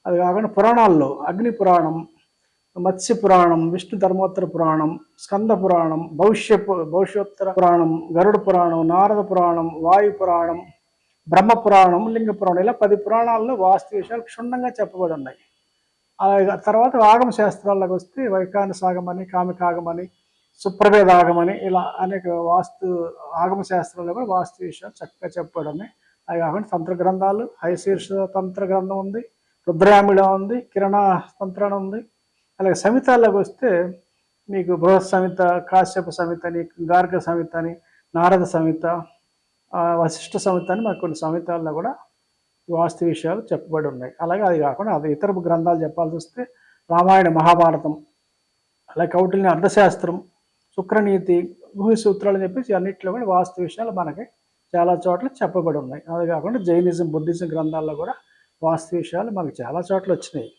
అది కాకుండా పురాణాల్లో అగ్ని పురాణం, మత్స్య పురాణం, విష్ణు ధర్మోత్తర పురాణం, స్కంద పురాణం, భవిష్యోత్తర పురాణం, గరుడ పురాణం, నారద పురాణం, వాయు పురాణం, బ్రహ్మ పురాణం, లింగ పురాణం, ఇలా 10 పురాణాల్లో వాస్తు విషయాలు క్షుణ్ణంగా చెప్పబడి ఉన్నాయి. అలాగే తర్వాత ఆగమ శాస్త్రాల్లోకి వస్తే వైఖానసాగమని, కామికాగమని, సుప్రభేదాగమని, ఇలా అనేక వాస్తు ఆగమ శాస్త్రాల్లో కూడా వాస్తు విషయాలు చక్కగా చెప్పబడి ఉన్నాయి. అవి కాకుండా తంత్ర గ్రంథాలు, హయశీర్ష తంత్ర గ్రంథం ఉంది, రుద్రామిళ ఉంది, కిరణ తంత్రం ఉంది. అలాగే సమితాల్లోకి వస్తే మీకు బృహత్ సమిత, కాశ్యప సమిత అని, గార్గ సమిత అని, నారద సమిత, వశిష్ఠ సమిత అని మనకు కొన్ని సమితాల్లో కూడా వాస్తు విషయాలు చెప్పబడి ఉన్నాయి. అలాగే అది కాకుండా అది ఇతర గ్రంథాలు చెప్పాల్సి వస్తే రామాయణ, మహాభారతం, అలాగే కౌటిల్య అర్థశాస్త్రం, శుక్రనీతి, భూమి సూత్రాలు అని చెప్పేసి అన్నింటిలో కూడా వాస్తు విషయాలు మనకి చాలా చోట్ల చెప్పబడి ఉన్నాయి. అది కాకుండా జైనిజం, బుద్ధిజం గ్రంథాల్లో కూడా వాస్తు విషయాలు మనకు చాలా చోట్ల వచ్చినాయి.